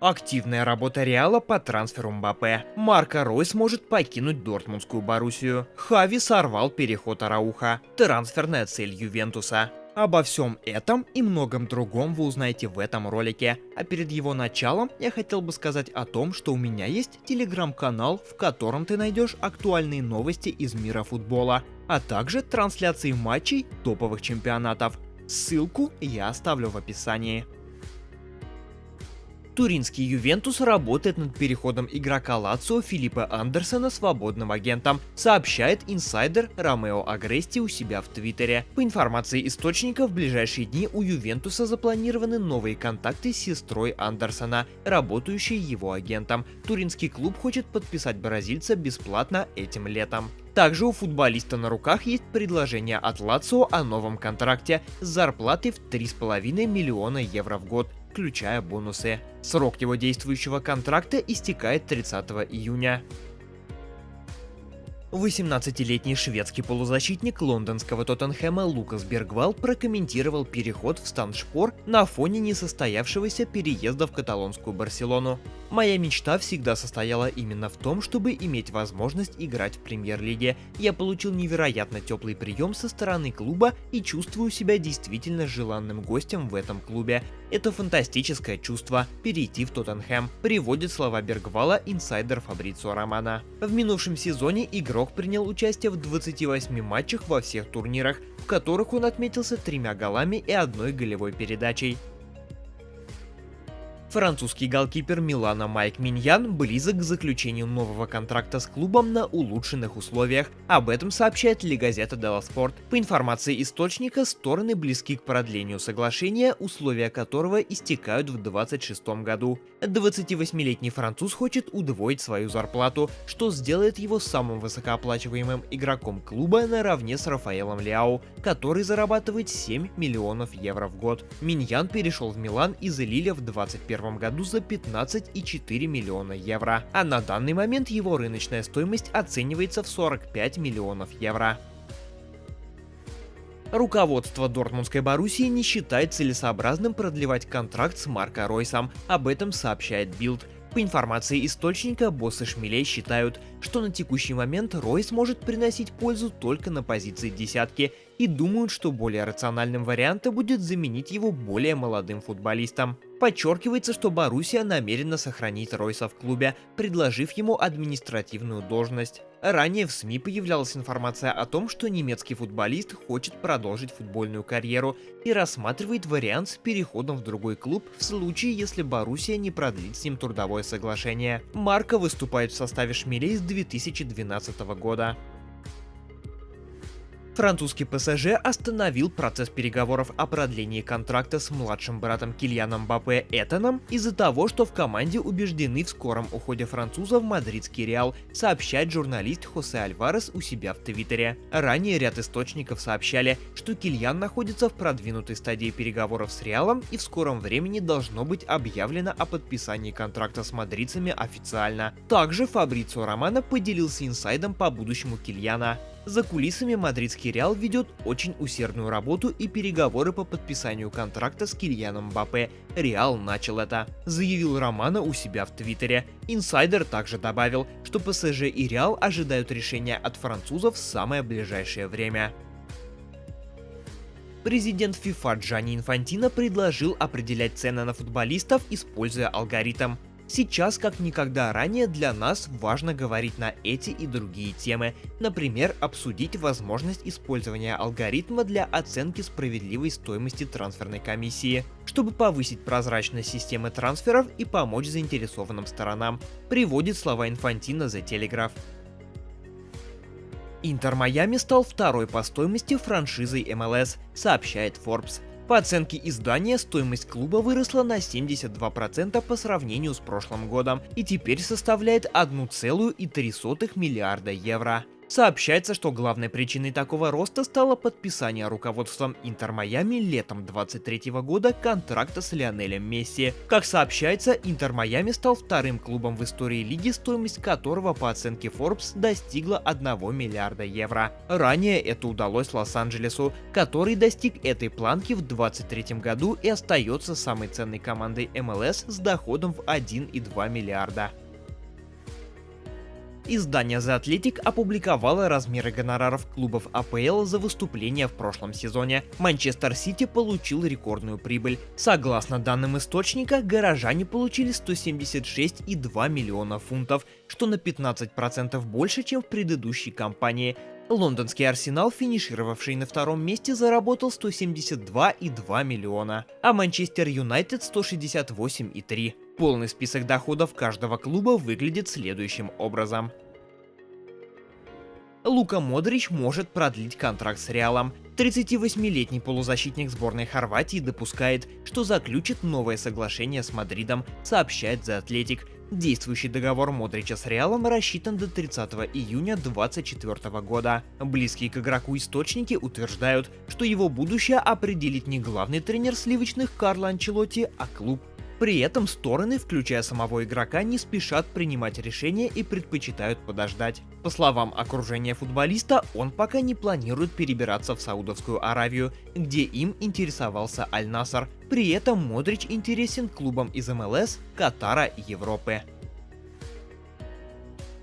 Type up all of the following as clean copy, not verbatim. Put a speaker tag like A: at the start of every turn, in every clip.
A: Активная работа Реала по трансферу Мбаппе. Марко Ройс может покинуть Дортмундскую Боруссию. Хави сорвал переход Арауха. Трансферная цель Ювентуса. Обо всем этом и многом другом вы узнаете в этом ролике. А перед его началом я хотел бы сказать о том, что у меня есть телеграм-канал, в котором ты найдешь актуальные новости из мира футбола, а также трансляции матчей топовых чемпионатов. Ссылку я оставлю в описании. Туринский Ювентус работает над переходом игрока Лацио Филиппе Андерсена свободным агентом, сообщает инсайдер Ромео Агрести у себя в Твиттере. По информации источника, в ближайшие дни у Ювентуса запланированы новые контакты с сестрой Андерсена, работающей его агентом. Туринский клуб хочет подписать бразильца бесплатно этим летом. Также у футболиста на руках есть предложение от Лацио о новом контракте с зарплатой в 3,5 миллиона евро в год, включая бонусы. Срок его действующего контракта истекает 30 июня. 18-летний шведский полузащитник лондонского Тоттенхэма Лукас Бергвал прокомментировал переход в Станшпор на фоне несостоявшегося переезда в каталонскую Барселону. «Моя мечта всегда состояла именно в том, чтобы иметь возможность играть в премьер-лиге. Я получил невероятно теплый прием со стороны клуба и чувствую себя действительно желанным гостем в этом клубе. Это фантастическое чувство – перейти в Тоттенхэм», приводит слова Бергвала инсайдер Фабрицио Романо. В минувшем сезоне игрок принял участие в 28 матчах во всех турнирах, в которых он отметился 3 голами и 1 голевой передачей. Французский голкипер Милана Майк Миньян близок к заключению нового контракта с клубом на улучшенных условиях. Об этом сообщает La Gazzetta dello Sport. По информации источника, стороны близки к продлению соглашения, условия которого истекают в 2026 году. 28-летний француз хочет удвоить свою зарплату, что сделает его самым высокооплачиваемым игроком клуба наравне с Рафаэлом Леау, который зарабатывает 7 миллионов евро в год. Миньян перешел в Милан из Лиля в 2021 году за 15,4 миллиона евро, а на данный момент его рыночная стоимость оценивается в 45 миллионов евро. Руководство Дортмундской Боруссии не считает целесообразным продлевать контракт с Марко Ройсом, об этом сообщает Bild. По информации источника, боссы шмелей считают, что на текущий момент Ройс может приносить пользу только на позиции десятки и думают, что более рациональным вариантом будет заменить его более молодым футболистом. Подчеркивается, что Боруссия намерена сохранить Ройса в клубе, предложив ему административную должность. Ранее в СМИ появлялась информация о том, что немецкий футболист хочет продолжить футбольную карьеру и рассматривает вариант с переходом в другой клуб в случае, если Боруссия не продлит с ним трудовое соглашение. Марко выступает в составе шмелей с 2012 года. Французский ПСЖ остановил процесс переговоров о продлении контракта с младшим братом Кильяна Мбаппе Этаном из-за того, что в команде убеждены в скором уходе француза в мадридский Реал, сообщает журналист Хосе Альварес у себя в Твиттере. Ранее ряд источников сообщали, что Кильян находится в продвинутой стадии переговоров с Реалом и в скором времени должно быть объявлено о подписании контракта с мадридцами официально. Также Фабрицио Романо поделился инсайдом по будущему Кильяна. За кулисами мадридский Реал ведет очень усердную работу и переговоры по подписанию контракта с Кильяном Мбаппе. Реал начал это, заявил Романо у себя в Твиттере. Инсайдер также добавил, что ПСЖ и Реал ожидают решения от французов в самое ближайшее время. Президент FIFA Джанни Инфантино предложил определять цены на футболистов, используя алгоритм. Сейчас, как никогда ранее, для нас важно говорить на эти и другие темы. Например, обсудить возможность использования алгоритма для оценки справедливой стоимости трансферной комиссии, чтобы повысить прозрачность системы трансферов и помочь заинтересованным сторонам, приводит слова Инфантино The Telegraph. Интер Майами стал второй по стоимости франшизой МЛС, сообщает Forbes. По оценке издания, стоимость клуба выросла на 72% по сравнению с прошлым годом и теперь составляет 1,3 миллиарда евро. Сообщается, что главной причиной такого роста стало подписание руководством Интер Майами летом 2023 года контракта с Лионелем Месси. Как сообщается, Интер Майами стал вторым клубом в истории лиги, стоимость которого по оценке Forbes достигла 1 миллиарда евро. Ранее это удалось Лос-Анджелесу, который достиг этой планки в 2023 году и остается самой ценной командой МЛС с доходом в 1,2 миллиарда. Издание The Athletic опубликовало размеры гонораров клубов АПЛ за выступления в прошлом сезоне. Манчестер Сити получил рекордную прибыль. Согласно данным источника, горожане получили 176,2 миллиона фунтов, что на 15% больше, чем в предыдущей кампании. Лондонский Арсенал, финишировавший на втором месте, заработал 172,2 миллиона, а Манчестер Юнайтед 168,3. Полный список доходов каждого клуба выглядит следующим образом. Лука Модрич может продлить контракт с Реалом. 38-летний полузащитник сборной Хорватии допускает, что заключит новое соглашение с Мадридом, сообщает The Athletic. Действующий договор Модрича с Реалом рассчитан до 30 июня 2024 года. Близкие к игроку источники утверждают, что его будущее определит не главный тренер сливочных Карло Анчелотти, а клуб. При этом стороны, включая самого игрока, не спешат принимать решения и предпочитают подождать. По словам окружения футболиста, он пока не планирует перебираться в Саудовскую Аравию, где им интересовался Аль-Наср. При этом Модрич интересен клубам из МЛС, Катара и Европы.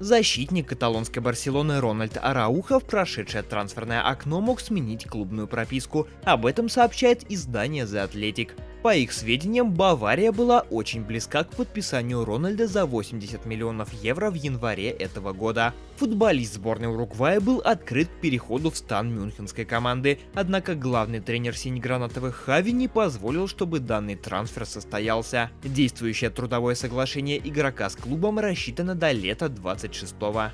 A: Защитник каталонской Барселоны Рональд Араухо в прошедшее трансферное окно мог сменить клубную прописку. Об этом сообщает издание The Athletic. По их сведениям, Бавария была очень близка к подписанию Рональда за 80 миллионов евро в январе этого года. Футболист сборной Уругвая был открыт к переходу в стан мюнхенской команды, однако главный тренер синегранатовых Хави не позволил, чтобы данный трансфер состоялся. Действующее трудовое соглашение игрока с клубом рассчитано до лета 26-го.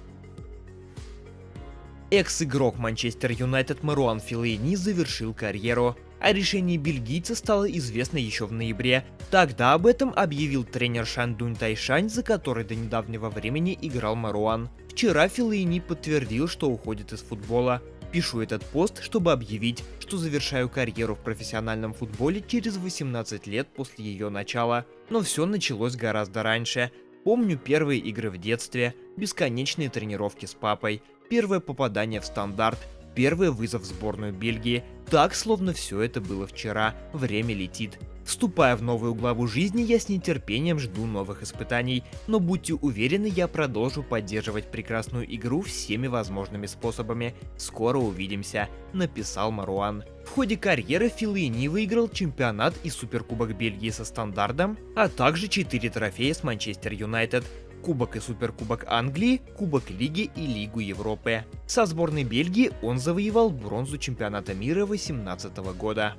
A: Экс-игрок Манчестер Юнайтед Маруан Феллейни завершил карьеру. О решении бельгийца стало известно еще в ноябре. Тогда об этом объявил тренер Шандунь Тайшань, за который до недавнего времени играл Маруан. Вчера Феллейни подтвердил, что уходит из футбола. Пишу этот пост, чтобы объявить, что завершаю карьеру в профессиональном футболе через 18 лет после ее начала. Но все началось гораздо раньше. Помню первые игры в детстве, бесконечные тренировки с папой, первое попадание в стандарт, первый вызов в сборную Бельгии. Так, словно все это было вчера. Время летит. Вступая в новую главу жизни, я с нетерпением жду новых испытаний, но будьте уверены, я продолжу поддерживать прекрасную игру всеми возможными способами. Скоро увидимся, написал Маруан. В ходе карьеры Феллейни выиграл чемпионат и суперкубок Бельгии со стандартом, а также 4 трофея с Манчестер Юнайтед. Кубок и суперкубок Англии, Кубок Лиги и Лигу Европы. Со сборной Бельгии он завоевал бронзу чемпионата мира 2018 года.